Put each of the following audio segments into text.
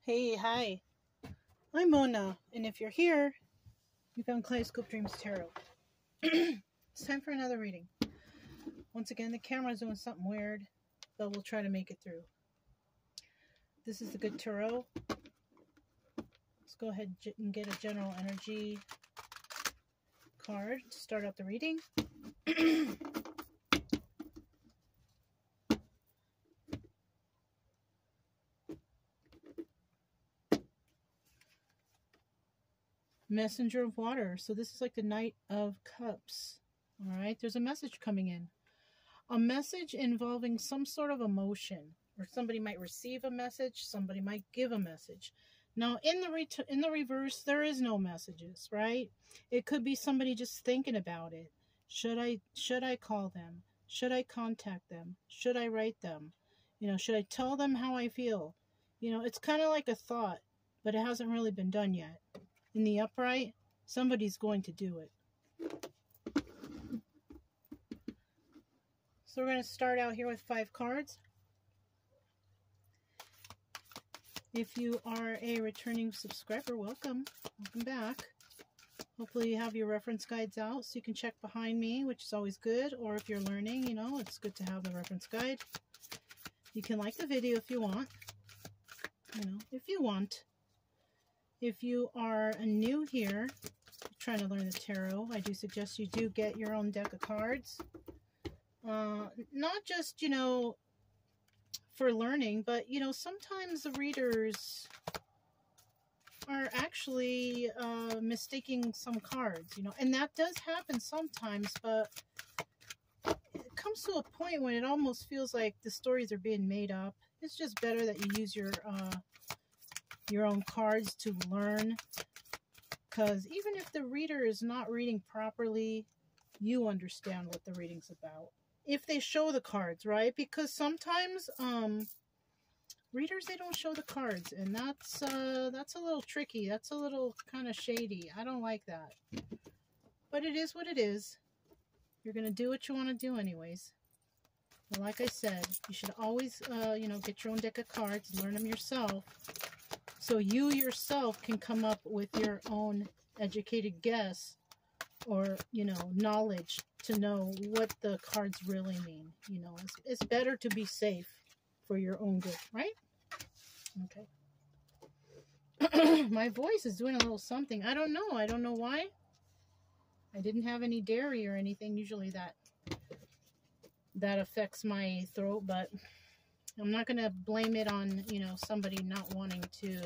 Hey, hi. I'm Mona, and if you're here, you found Kaleidoscope Dreams Tarot. It's time for another reading. Once again, the camera's doing something weird, but we'll try to make it through. This is the good tarot. Let's go ahead and get a general energy card to start out the reading. Messenger of water. So this is like the Knight of Cups. All right, there's a message coming in. A message involving some sort of emotion, or somebody might receive a message, somebody might give a message. Now, in the reverse, there is no messages, right? It could be somebody just thinking about it. Should I call them? Should I contact them? Should I write them? Should I tell them how I feel? It's kind of like a thought, but it hasn't really been done yet. In the upright, somebody's going to do it. So we're going to start out here with 5 cards. If you are a returning subscriber, welcome. Welcome back. Hopefully you have your reference guides out so you can check behind me, which is always good. Or if you're learning, it's good to have the reference guide. You can like the video if you want. If you want. If you are new here, trying to learn the tarot, I do suggest you do get your own deck of cards. Not just, for learning, but, sometimes the readers are actually mistaking some cards, and that does happen sometimes, but it comes to a point when it almost feels like the stories are being made up. It's just better that you use your own cards to learn, because even if the reader is not reading properly, you understand what the reading's about. If they show the cards, right? Because sometimes readers, they don't show the cards, and that's a little tricky. That's a little kind of shady. I don't like that. But it is what it is. You're going to do what you want to do anyways. And like I said, you should always, get your own deck of cards, learn them yourself, so you yourself can come up with your own educated guess or, knowledge to know what the cards really mean. It's better to be safe for your own good, right? Okay. My voice is doing a little something. I don't know. I don't know why. I didn't have any dairy or anything. Usually that affects my throat, but I'm not going to blame it on, somebody not wanting to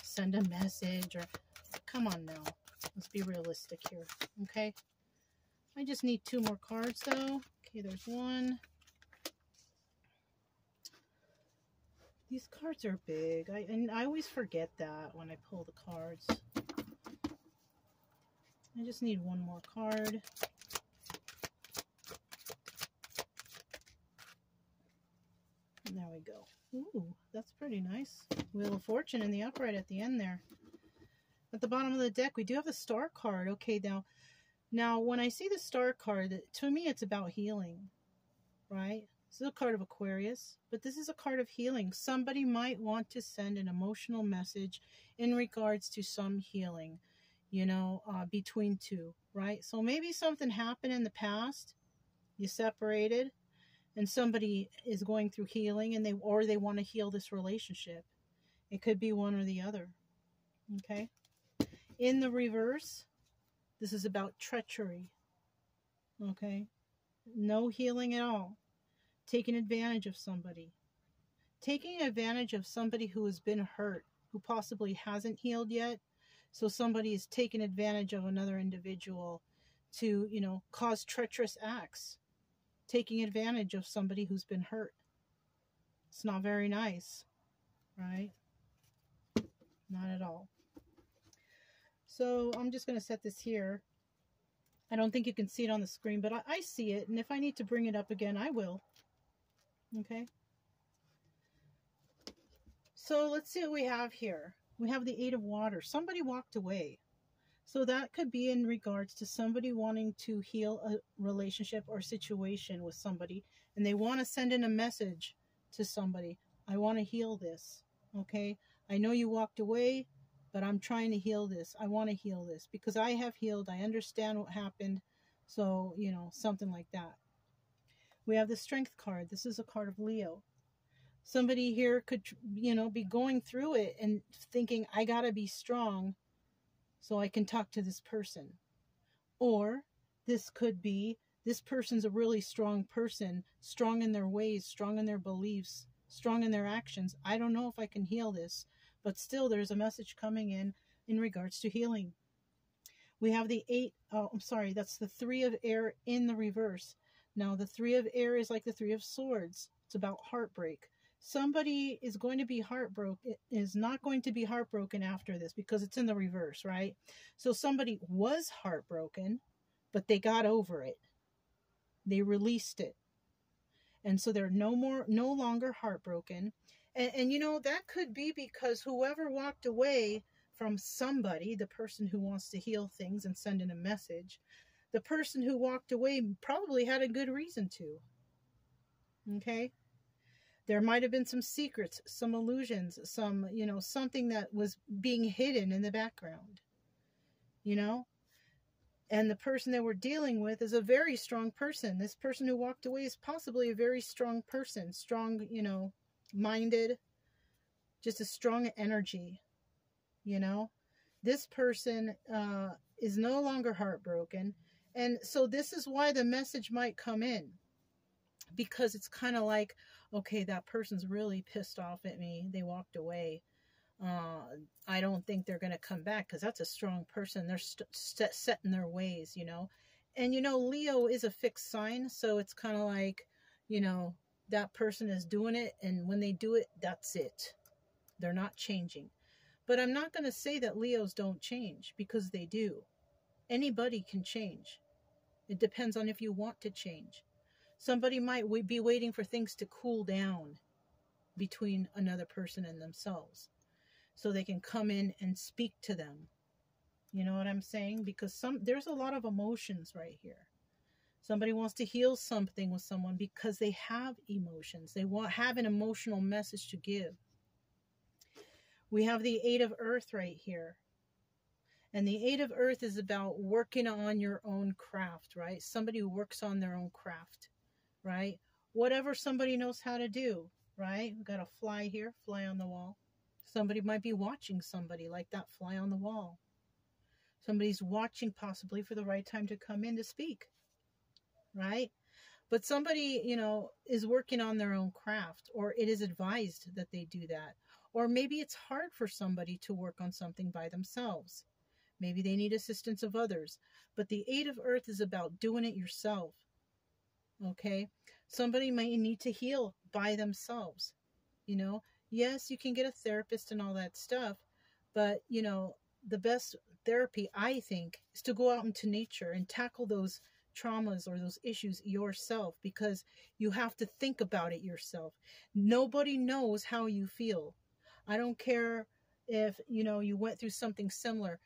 send a message or... Come on now. Let's be realistic here, okay? I just need 2 more cards, though. Okay, there's 1. These cards are big. And I always forget that when I pull the cards. I just need 1 more card. And there we go. Ooh, that's pretty nice. Wheel of Fortune in the upright at the end there. At the bottom of the deck, we do have the Star card. Okay, now when I see the Star card, to me it's about healing, right? This is a card of Aquarius, but this is a card of healing. Somebody might want to send an emotional message in regards to some healing, between 2, right? So maybe something happened in the past, you separated, and somebody is going through healing, and they want to heal this relationship. It could be one or the other, okay? In the reverse, this is about treachery, okay? No healing at all. Taking advantage of somebody. Taking advantage of somebody who has been hurt, who possibly hasn't healed yet. So somebody is taking advantage of another individual to, cause treacherous acts. Taking advantage of somebody who's been hurt. It's not very nice, right? Not at all. So I'm just going to set this here. I don't think you can see it on the screen, but I see it. And if I need to bring it up again, I will. Okay. So let's see what we have here. We have the 8 of Water. Somebody walked away. So that could be in regards to somebody wanting to heal a relationship or situation with somebody. And they want to send in a message to somebody. I want to heal this. Okay. I know you walked away, but I'm trying to heal this. I want to heal this because I have healed. I understand what happened. So, you know, something like that. We have the Strength card. This is a card of Leo. Somebody here could, you know, be going through it and thinking, I got to be strong so I can talk to this person. Or this could be, this person's a really strong person, strong in their ways, strong in their beliefs, strong in their actions. I don't know if I can heal this, but still there's a message coming in regards to healing. We have the that's the Three of Air in the reverse. Now the Three of Air is like the Three of Swords. It's about heartbreak. Somebody is going to be heartbroken, is not going to be heartbroken after this because it's in the reverse, right? So somebody was heartbroken, but they got over it. They released it. And so they're no longer heartbroken. And you know, that could be because whoever walked away from somebody, the person who wants to heal things and send in a message, the person who walked away probably had a good reason to. Okay? There might have been some secrets, some illusions, some, you know, something that was being hidden in the background, you know? And the person that we're dealing with is a very strong person. This person who walked away is possibly a very strong person, strong, you know, minded, just a strong energy, you know? This person is no longer heartbroken. And so this is why the message might come in. Because it's kind of like, okay, that person's really pissed off at me. They walked away. I don't think they're going to come back because that's a strong person. They're set in their ways, you know. And, you know, Leo is a fixed sign. So it's kind of like, you know, that person is doing it. And when they do it, that's it. They're not changing. But I'm not going to say that Leos don't change because they do. Anybody can change. It depends on if you want to change. Somebody might be waiting for things to cool down between another person and themselves so they can come in and speak to them. You know what I'm saying? Because there's a lot of emotions right here. Somebody wants to heal something with someone because they have emotions. They have an emotional message to give. We have the Eight of Earth right here. And the Eight of Earth is about working on your own craft, right? Somebody who works on their own craft. Right? Whatever somebody knows how to do, right? We've got a fly here, fly on the wall. Somebody might be watching somebody like that fly on the wall. Somebody's watching possibly for the right time to come in to speak, right? But somebody, you know, is working on their own craft, or it is advised that they do that. Or maybe it's hard for somebody to work on something by themselves. Maybe they need assistance of others. But the Eight of Earth is about doing it yourself. Okay, somebody might need to heal by themselves. You know, yes, you can get a therapist and all that stuff, but you know, the best therapy, I think, is to go out into nature and tackle those traumas or those issues yourself, because you have to think about it yourself. Nobody knows how you feel. I don't care if, you know, you went through something similar.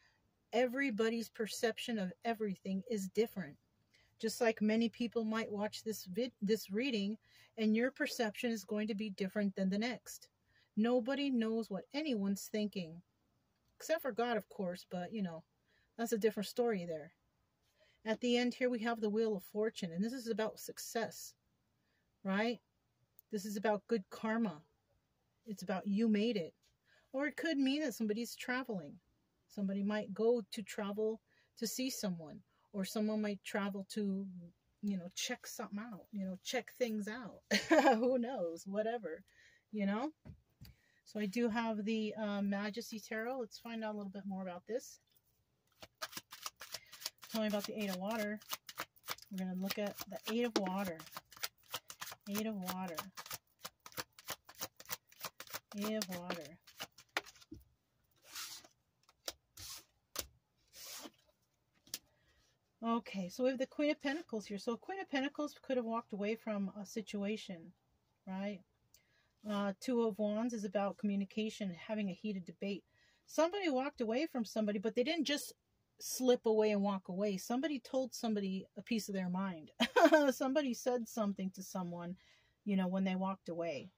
Everybody's perception of everything is different. Just like many people might watch this reading, and your perception is going to be different than the next. Nobody knows what anyone's thinking. Except for God, of course, but, you know, that's a different story there. At the end here, we have the Wheel of Fortune, and this is about success, right? This is about good karma. It's about you made it. Or it could mean that somebody's traveling. Somebody might go to travel to see someone. Or someone might travel to, you know, check something out, you know, check things out. Who knows? Whatever, you know. So I do have the Majesty Tarot. Let's find out a little bit more about this. Tell me about the Eight of Water. We're going to look at the Eight of Water. Eight of Water. Eight of Water. Okay, so we have the Queen of Pentacles here. So Queen of Pentacles could have walked away from a situation, right? Two of Wands is about communication, having a heated debate. Somebody walked away from somebody, but they didn't just slip away and walk away. Somebody told somebody a piece of their mind. Somebody said something to someone, you know, when they walked away.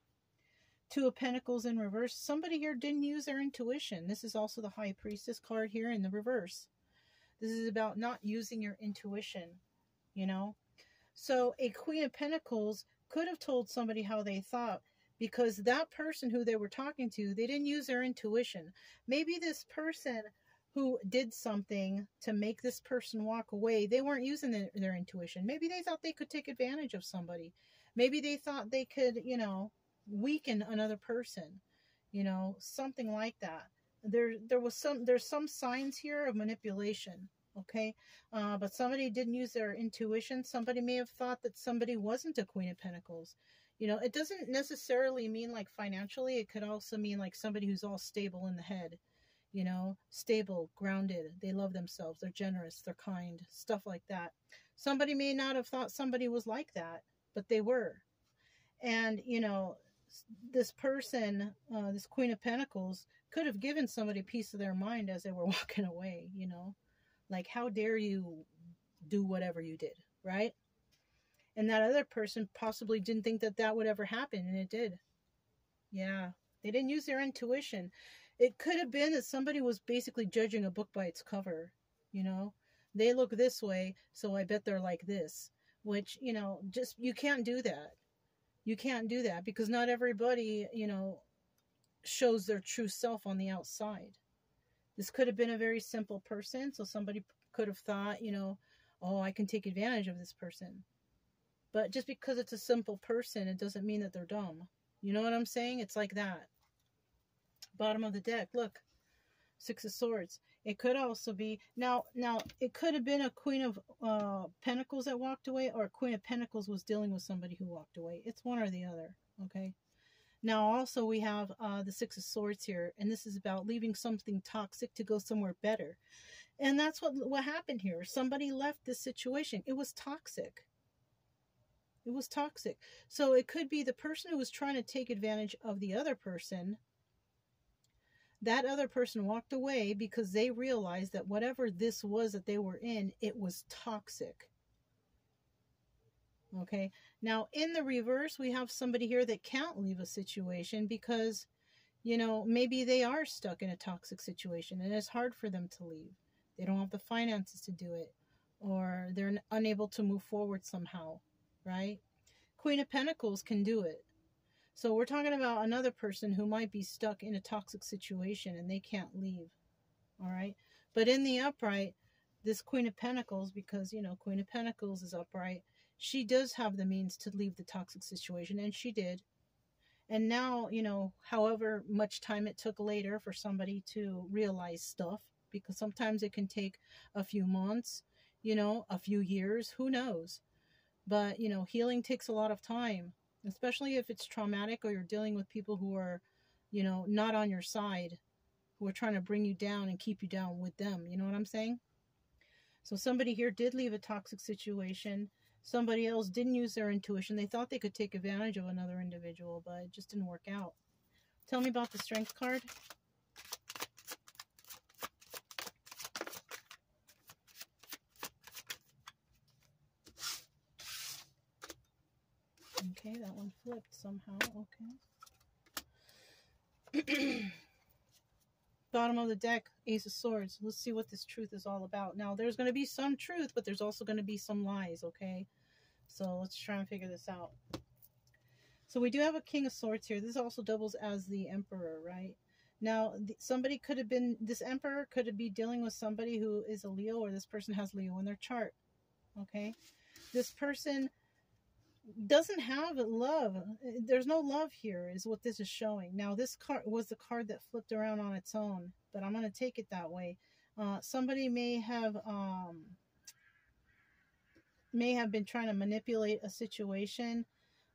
Two of Pentacles in reverse. Somebody here didn't use their intuition. This is also the High Priestess card here in the reverse. This is about not using your intuition, you know. So a Queen of Pentacles could have told somebody how they thought, because that person who they were talking to, they didn't use their intuition. Maybe this person who did something to make this person walk away, they weren't using their intuition. Maybe they thought they could take advantage of somebody. Maybe they thought they could, you know, weaken another person, you know, something like that. There's some signs here of manipulation. Okay, but somebody didn't use their intuition. Somebody may have thought that somebody wasn't a Queen of Pentacles. You know, it doesn't necessarily mean like financially. It could also mean like somebody who's all stable in the head, you know, stable, grounded. They love themselves. They're generous. They're kind. Stuff like that. Somebody may not have thought somebody was like that, but they were. And, you know, this person, this Queen of Pentacles, could have given somebody a piece of their mind as they were walking away, you know. Like, how dare you do whatever you did, right? And that other person possibly didn't think that that would ever happen, and it did. Yeah, they didn't use their intuition. It could have been that somebody was basically judging a book by its cover, you know? They look this way, so I bet they're like this. Which, you know, just, you can't do that. You can't do that, because not everybody, you know, shows their true self on the outside. This could have been a very simple person, so somebody could have thought, you know, oh, I can take advantage of this person. But just because it's a simple person, it doesn't mean that they're dumb. You know what I'm saying? It's like that. Bottom of the deck, look. Six of Swords. It could also be, now it could have been a Queen of Pentacles that walked away, or a Queen of Pentacles was dealing with somebody who walked away. It's one or the other, okay? Now, also, we have the Six of Swords here, and this is about leaving something toxic to go somewhere better. And that's what happened here. Somebody left this situation. It was toxic. It was toxic. So it could be the person who was trying to take advantage of the other person. That other person walked away because they realized that whatever this was that they were in, it was toxic. Okay, now in the reverse, we have somebody here that can't leave a situation because, you know, maybe they are stuck in a toxic situation and it's hard for them to leave. They don't have the finances to do it, or they're unable to move forward somehow, right? Queen of Pentacles can do it. So we're talking about another person who might be stuck in a toxic situation and they can't leave, all right? But in the upright, this Queen of Pentacles, because, you know, Queen of Pentacles is upright, she does have the means to leave the toxic situation, and she did. And now, you know, however much time it took later for somebody to realize stuff, because sometimes it can take a few months, you know, a few years, who knows? But, you know, healing takes a lot of time, especially if it's traumatic or you're dealing with people who are, you know, not on your side, who are trying to bring you down and keep you down with them. You know what I'm saying? So somebody here did leave a toxic situation. Somebody else didn't use their intuition. They thought they could take advantage of another individual, but it just didn't work out. Tell me about the Strength card. Okay, that one flipped somehow. Okay. Bottom of the deck, Ace of Swords. Let's see what this truth is all about. Now, there's going to be some truth, but there's also going to be some lies, okay? So let's try and figure this out. So we do have a King of Swords here. This also doubles as the Emperor, right? Now, somebody could have been, this Emperor could be dealing with somebody who is a Leo, or this person has Leo in their chart, okay? This person doesn't have love. There's no love here is what this is showing. Now, this card was the card that flipped around on its own, but I'm going to take it that way. Somebody may have been trying to manipulate a situation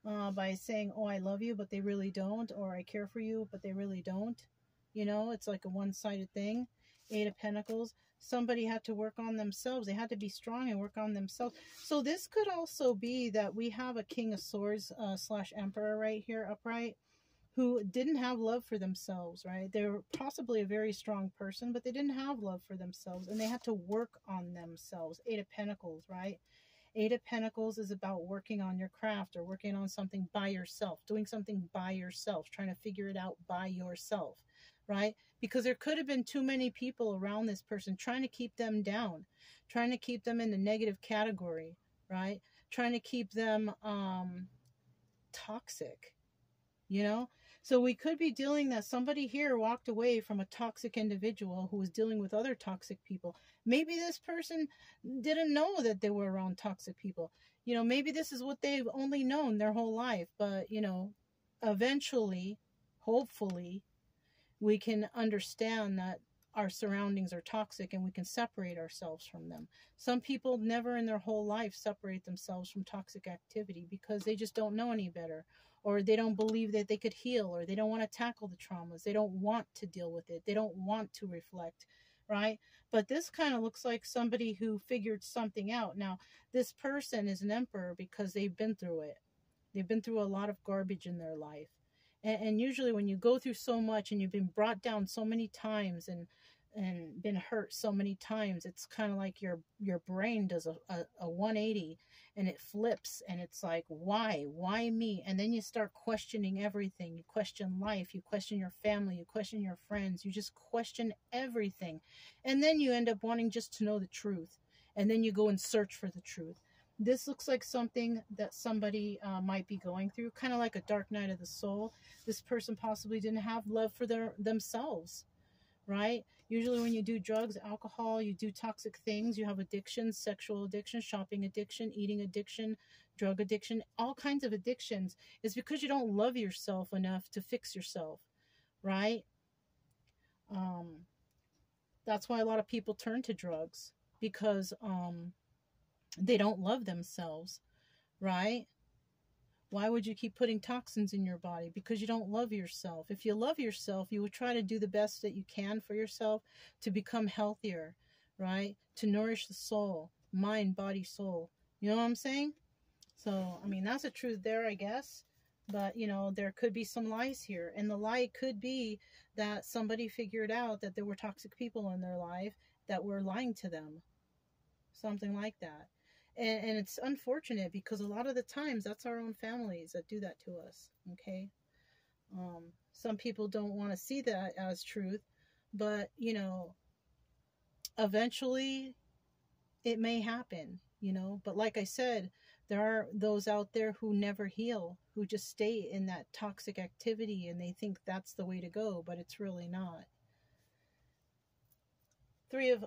by saying, oh, I love you, but they really don't, or I care for you, but they really don't. You know, it's like a one-sided thing. Eight of Pentacles. Somebody had to work on themselves. They had to be strong and work on themselves. So this could also be that we have a King of Swords slash Emperor right here, upright, who didn't have love for themselves, right? They were possibly a very strong person, but they didn't have love for themselves, and they had to work on themselves. Eight of Pentacles, right? Eight of Pentacles is about working on your craft or working on something by yourself, doing something by yourself, trying to figure it out by yourself, right? Because there could have been too many people around this person trying to keep them down, trying to keep them in the negative category, right? Trying to keep them toxic, you know? So we could be dealing that somebody here walked away from a toxic individual who was dealing with other toxic people. Maybe this person didn't know that they were around toxic people. You know, maybe this is what they've only known their whole life. But, you know, eventually, hopefully, we can understand that our surroundings are toxic and we can separate ourselves from them. Some people never in their whole life separate themselves from toxic activity because they just don't know any better, or they don't believe that they could heal, or they don't want to tackle the traumas. They don't want to deal with it. They don't want to reflect, right? But this kind of looks like somebody who figured something out. Now, this person is an emperor because they've been through it. They've been through a lot of garbage in their life. And usually when you go through so much and you've been brought down so many times and been hurt so many times, it's kind of like your brain does a 180 and it flips, and it's like, why me? And then you start questioning everything. You question life, you question your family, you question your friends, you just question everything. And then you end up wanting just to know the truth, and then you go and search for the truth. This looks like something that somebody might be going through, kind of like a dark night of the soul. This person possibly didn't have love for themselves, right? Usually when you do drugs, alcohol, you do toxic things, you have addictions, sexual addiction, shopping addiction, eating addiction, drug addiction, all kinds of addictions, is because you don't love yourself enough to fix yourself, right? That's why a lot of people turn to drugs, because they don't love themselves, right? Why would you keep putting toxins in your body? Because you don't love yourself. If you love yourself, you would try to do the best that you can for yourself to become healthier, right? To nourish the soul, mind, body, soul. You know what I'm saying? So, I mean, that's the truth there, I guess. But, you know, there could be some lies here. And the lie could be that somebody figured out that there were toxic people in their life that were lying to them. Something like that. And it's unfortunate because a lot of the times that's our own families that do that to us, okay? Some people don't want to see that as truth, but, you know, eventually it may happen, you know? But like I said, there are those out there who never heal, who just stay in that toxic activity and they think that's the way to go, but it's really not. Three of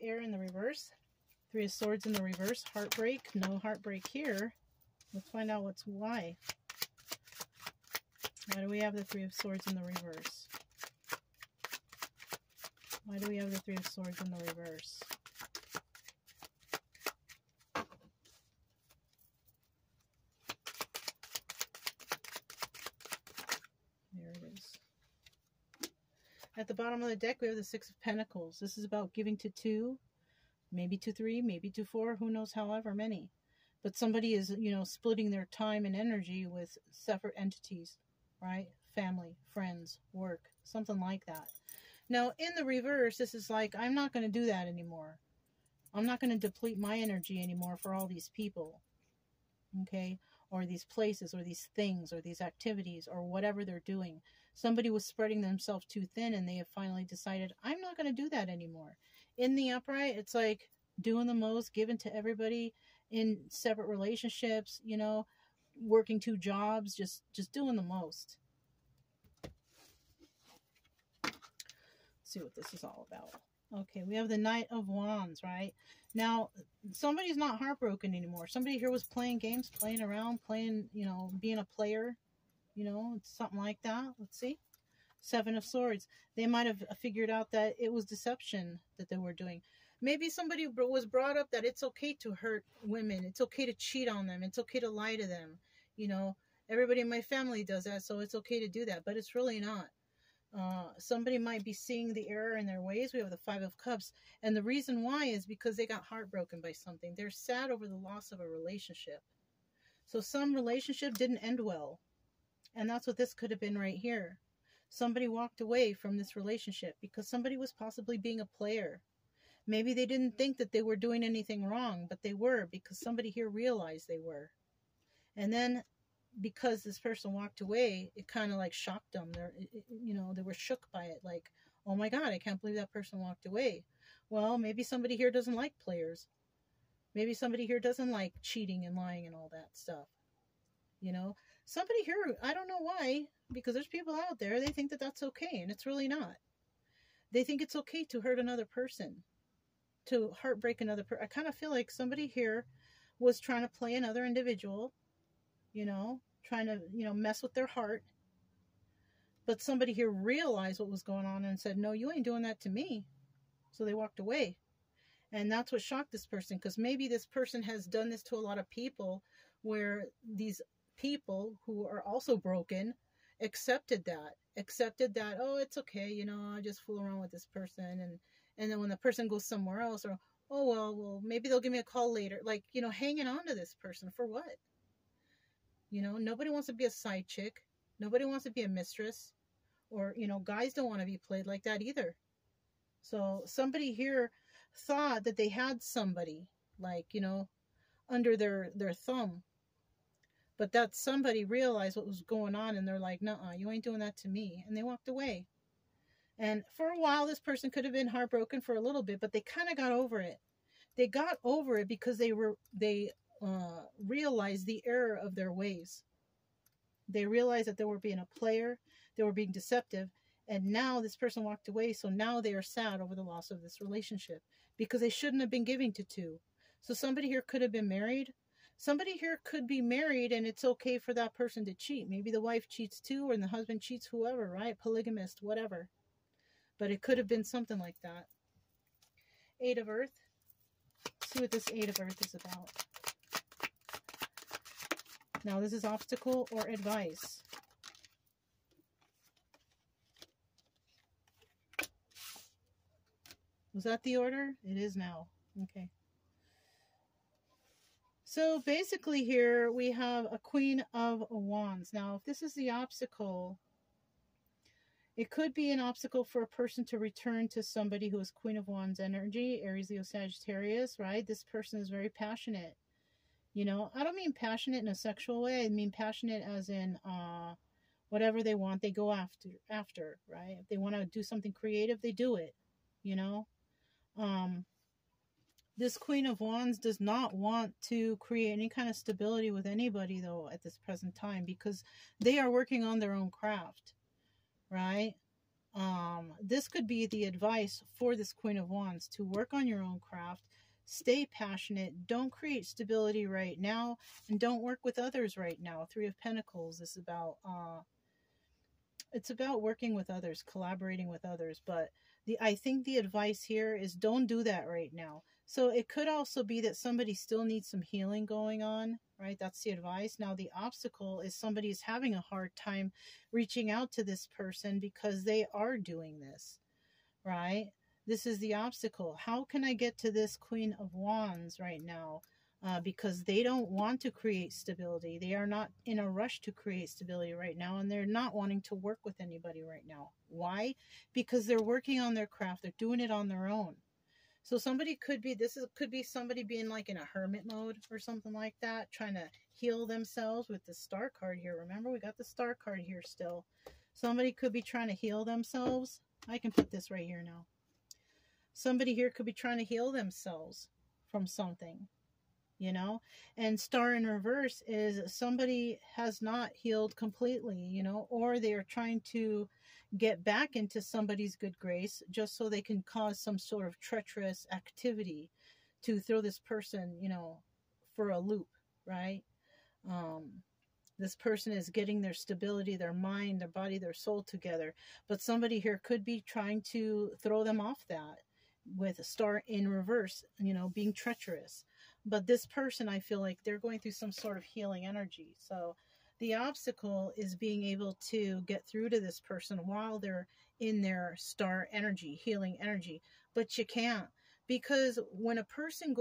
air in the reverse. Three of Swords in the reverse. Heartbreak. No heartbreak here. Let's find out why. Why do we have the Three of Swords in the reverse? Why do we have the Three of Swords in the reverse? There it is. At the bottom of the deck, we have the Six of Pentacles. This is about giving to two, maybe to three, maybe to four, who knows, however many. But somebody is, you know, splitting their time and energy with separate entities, right? Family, friends, work, something like that. Now, in the reverse, this is like, I'm not going to do that anymore. I'm not going to deplete my energy anymore for all these people, okay? Or these places, or these things, or these activities, or whatever they're doing. Somebody was spreading themselves too thin, and they have finally decided, I'm not going to do that anymore. In the upright, it's like doing the most, giving to everybody in separate relationships, you know, working two jobs, just doing the most. Let's see what this is all about. Okay, we have the Knight of Wands, right? Now, somebody's not heartbroken anymore. Somebody here was playing games, playing around, playing, you know, being a player, you know, it's something like that. Let's see. Seven of Swords. They might have figured out that it was deception that they were doing. Maybe somebody was brought up that it's okay to hurt women. It's okay to cheat on them. It's okay to lie to them. You know, everybody in my family does that, so it's okay to do that. But it's really not. Somebody might be seeing the error in their ways. We have the Five of Cups. And the reason why is because they got heartbroken by something. They're sad over the loss of a relationship. So some relationship didn't end well. And that's what this could have been right here. Somebody walked away from this relationship because somebody was possibly being a player. Maybe they didn't think that they were doing anything wrong, but they were, because somebody here realized they were. And then because this person walked away, it kind of like shocked them. They were shook by it. Like, oh my God, I can't believe that person walked away. Well, maybe somebody here doesn't like players. Maybe somebody here doesn't like cheating and lying and all that stuff. Somebody here, I don't know why, because there's people out there, they think that that's okay, and it's really not. They think it's okay to hurt another person, to heartbreak another person. I kind of feel like somebody here was trying to play another individual, trying to, mess with their heart. But somebody here realized what was going on and said, no, you ain't doing that to me. So they walked away. And that's what shocked this person, because maybe this person has done this to a lot of people, where these people who are also broken accepted that, oh, it's okay, I just fool around with this person. And then when the person goes somewhere else, or, oh, well, maybe they'll give me a call later. Like, hanging on to this person for what? Nobody wants to be a side chick. Nobody wants to be a mistress. Or, guys don't want to be played like that either. So somebody here thought that they had somebody, like, under their thumb. But that somebody realized what was going on, and they're like, nuh-uh, you ain't doing that to me. And they walked away. And for a while, this person could have been heartbroken for a little bit, but they kind of got over it. They got over it because they realized the error of their ways. They realized that they were being a player, they were being deceptive, and now this person walked away, so now they are sad over the loss of this relationship, because they shouldn't have been giving to two. So somebody here could have been married. Somebody here could be married, and it's okay for that person to cheat. Maybe the wife cheats too, or the husband cheats, whoever, right? Polygamist, whatever. But it could have been something like that. Eight of Earth. Let's see what this Eight of Earth is about. Now, this is obstacle or advice. Was that the order? It is now. Okay. So basically here we have a Queen of Wands. Now, if this is the obstacle, it could be an obstacle for a person to return to somebody who is Queen of Wands energy, Aries, Leo, Sagittarius, right? This person is very passionate. I don't mean passionate in a sexual way. I mean passionate as in whatever they want, they go after, right? If they want to do something creative, they do it, This Queen of Wands does not want to create any kind of stability with anybody, though, at this present time, because they are working on their own craft, right? This could be the advice for this Queen of Wands, to work on your own craft, stay passionate, don't create stability right now, and don't work with others right now. Three of Pentacles is about, it's about working with others, collaborating with others, but I think the advice here is don't do that right now. So it could also be that somebody still needs some healing going on, right? That's the advice. Now, the obstacle is somebody is having a hard time reaching out to this person because they are doing this, right? This is the obstacle. How can I get to this Queen of Wands right now? Because they don't want to create stability. They are not in a rush to create stability right now, and they're not wanting to work with anybody right now. Why? Because they're working on their craft. They're doing it on their own. So somebody could be, could be somebody being like in a hermit mode or something like that, trying to heal themselves with the Star card here. Remember, we got the Star card here still. Somebody could be trying to heal themselves. I can put this right here now. Somebody here could be trying to heal themselves from something, and Star in reverse is somebody has not healed completely, or they are trying to get back into somebody's good grace just so they can cause some sort of treacherous activity to throw this person, for a loop, right? This person is getting their stability, their mind, their body, their soul together, but somebody here could be trying to throw them off that with a Star in reverse, being treacherous. But this person, I feel like they're going through some sort of healing energy. So the obstacle is being able to get through to this person while they're in their Star energy, healing energy. But you can't, because when a person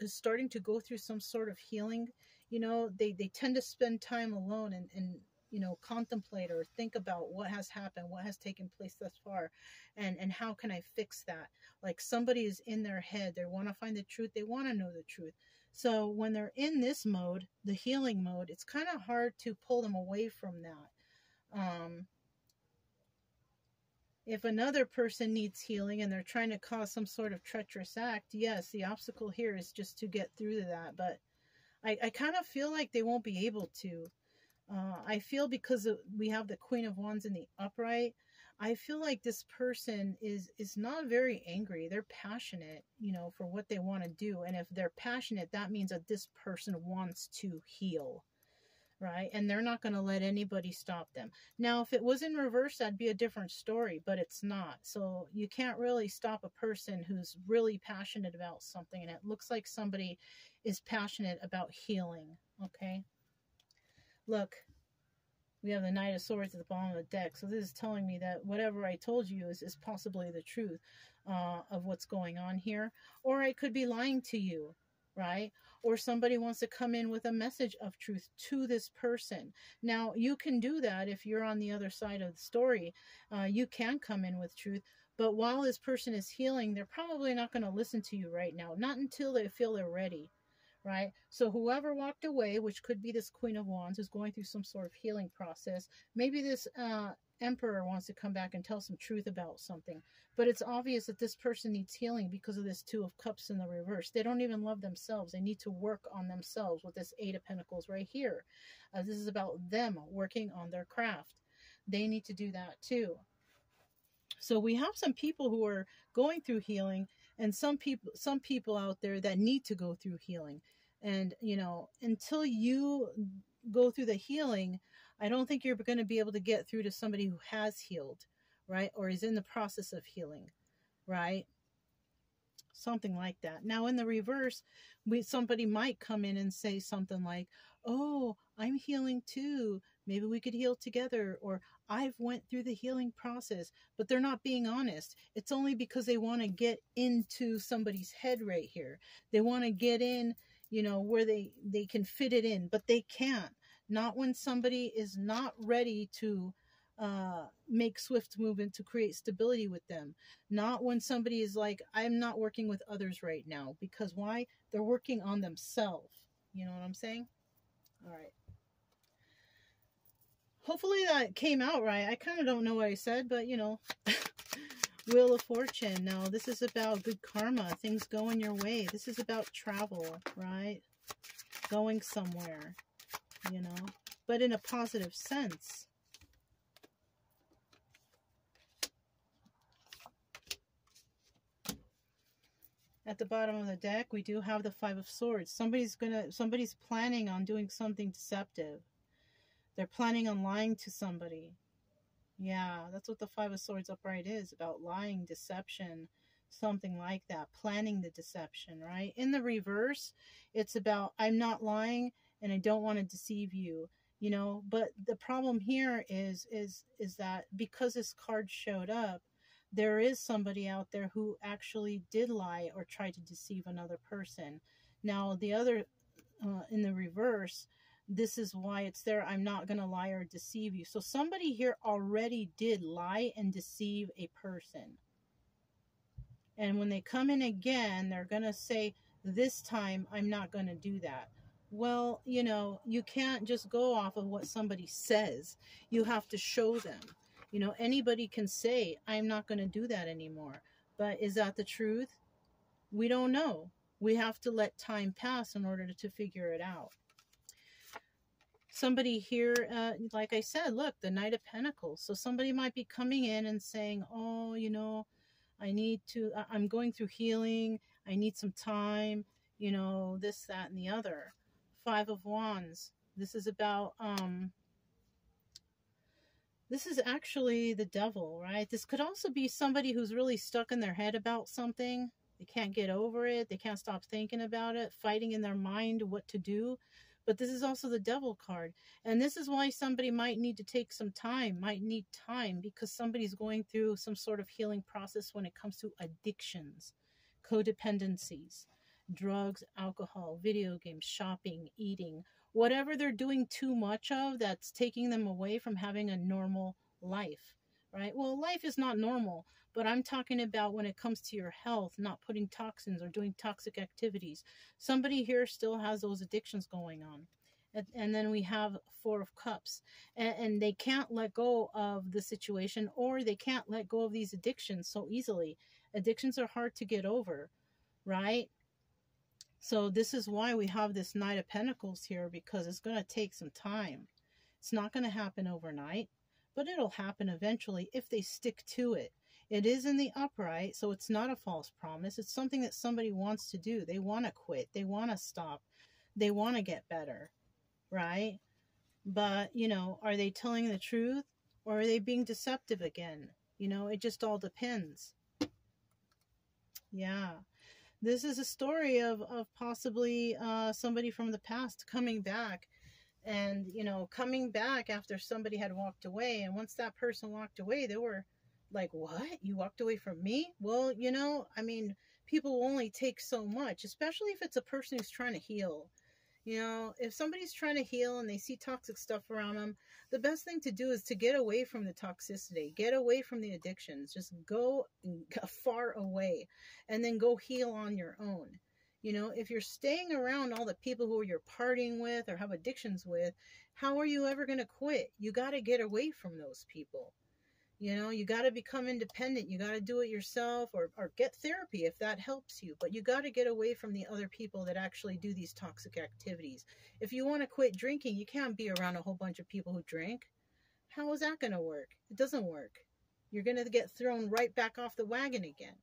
is starting to go through some sort of healing, they tend to spend time alone and you know, contemplate or think about what has happened, what has taken place thus far, and how can I fix that. Like somebody is in their head, they want to find the truth, they want to know the truth. So when they're in this mode, the healing mode, it's kind of hard to pull them away from that. If another person needs healing and they're trying to cause some sort of treacherous act, yes, the obstacle here is just to get through to that. But I kind of feel like they won't be able to. I feel because we have the Queen of Wands in the upright, I feel like this person is not very angry. They're passionate, you know, for what they want to do. And if they're passionate, that means that this person wants to heal. Right? And they're not going to let anybody stop them. Now, if it was in reverse, that'd be a different story, but it's not. So you can't really stop a person who's really passionate about something. And it looks like somebody is passionate about healing. Okay. Look, we have the Knight of Swords at the bottom of the deck. So this is telling me that whatever I told you is possibly the truth of what's going on here. Or I could be lying to you. Right? Or somebody wants to come in with a message of truth to this person. Now, you can do that if you're on the other side of the story. You can come in with truth. But while this person is healing, they're probably not going to listen to you right now. Not until they feel they're ready. Right? So whoever walked away, which could be this Queen of Wands, is going through some sort of healing process. Maybe this Emperor wants to come back and tell some truth about something. But it's obvious that this person needs healing because of this Two of Cups in the reverse. They don't even love themselves. They need to work on themselves with this Eight of Pentacles right here. This is about them working on their craft. They need to do that too. So we have some people who are going through healing, and some people out there that need to go through healing. And, you know, until you go through the healing, I don't think you're going to be able to get through to somebody who has healed, right? Or is in the process of healing, right? Something like that. Now, in the reverse, somebody might come in and say something like, oh, I'm healing too. Maybe we could heal together. Or I've went through the healing process. But they're not being honest. It's only because they want to get into somebody's head right here. They want to get in, you know, where they can fit it in. But they can't. Not when somebody is not ready to make swift movement to create stability with them. Not when somebody is like, I'm not working with others right now. Because why? They're working on themselves. You know what I'm saying? All right. Hopefully that came out right. I kind of don't know what I said, but you know. Wheel of Fortune. Now, this is about good karma. Things going your way. This is about travel, right? Going somewhere, you know. But in a positive sense. At the bottom of the deck, we do have the Five of Swords. Somebody's planning on doing something deceptive. They're planning on lying to somebody. Yeah, that's what the Five of Swords upright is, about lying, deception, something like that. Planning the deception, right? In the reverse, it's about, I'm not lying and I don't want to deceive you, you know. But the problem here is that because this card showed up, there is somebody out there who actually did lie or tried to deceive another person. Now, the other, in the reverse, this is why it's there. I'm not going to lie or deceive you. So somebody here already did lie and deceive a person. And when they come in again, they're going to say, this time I'm not going to do that. Well, you know, you can't just go off of what somebody says. You have to show them. You know, anybody can say, I'm not going to do that anymore. But is that the truth? We don't know. We have to let time pass in order to figure it out. Somebody here, like I said, look, the Knight of Pentacles. So somebody might be coming in and saying, oh, you know, I'm going through healing. I need some time, you know, this, that, and the other. Five of Wands. This is about, this is actually the devil, right? This could also be somebody who's really stuck in their head about something. They can't get over it. They can't stop thinking about it, fighting in their mind what to do. But this is also the devil card. And this is why somebody might need to take some time, might need time, because somebody's going through some sort of healing process when it comes to addictions, codependencies, drugs, alcohol, video games, shopping, eating, whatever they're doing too much of, that's taking them away from having a normal life, right? Well, life is not normal, but I'm talking about when it comes to your health, not putting toxins or doing toxic activities. Somebody here still has those addictions going on. And then we have Four of Cups, and they can't let go of the situation, or they can't let go of these addictions so easily. Addictions are hard to get over, right? So this is why we have this Knight of Pentacles here, because it's going to take some time. It's not going to happen overnight, but it'll happen eventually if they stick to it. It is in the upright, so it's not a false promise. It's something that somebody wants to do. They want to quit. They want to stop. They want to get better, right? But, you know, are they telling the truth, or are they being deceptive again? You know, it just all depends. Yeah. This is a story of possibly somebody from the past coming back, and, you know, coming back after somebody had walked away. And once that person walked away, they were like, what? You walked away from me? Well, you know, I mean, people will only take so much, especially if it's a person who's trying to heal. You know, if somebody's trying to heal and they see toxic stuff around them, the best thing to do is to get away from the toxicity, get away from the addictions, just go far away, and then go heal on your own. You know, if you're staying around all the people who you're partying with or have addictions with, how are you ever going to quit? You got to get away from those people. You know, you got to become independent. You got to do it yourself, or get therapy if that helps you. But you got to get away from the other people that actually do these toxic activities. If you want to quit drinking, you can't be around a whole bunch of people who drink. How is that going to work? It doesn't work. You're going to get thrown right back off the wagon again,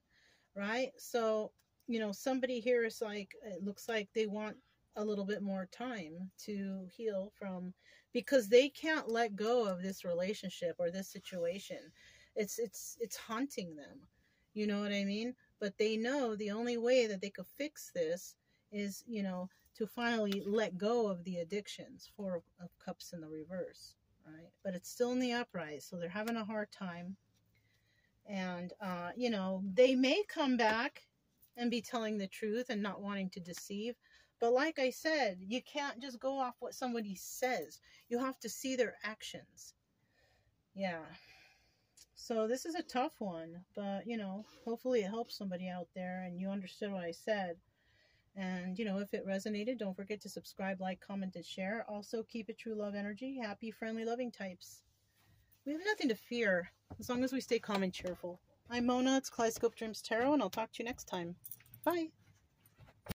right? So, you know, somebody here is like, it looks like they want a little bit more time to heal from, because they can't let go of this relationship or this situation. It's haunting them. You know what I mean? But they know the only way that they could fix this is, you know, to finally let go of the addictions. Four of Cups in the reverse, right? But it's still in the upright, so they're having a hard time. And, you know, they may come back and be telling the truth and not wanting to deceive. But like I said, you can't just go off what somebody says. You have to see their actions. Yeah. So this is a tough one, but, you know, hopefully it helps somebody out there and you understood what I said. And, you know, if it resonated, don't forget to subscribe, like, comment, and share. Also, keep it true love energy. Happy, friendly, loving types. We have nothing to fear as long as we stay calm and cheerful. I'm Mona. It's Kaleidoscope Dreams Tarot, and I'll talk to you next time. Bye.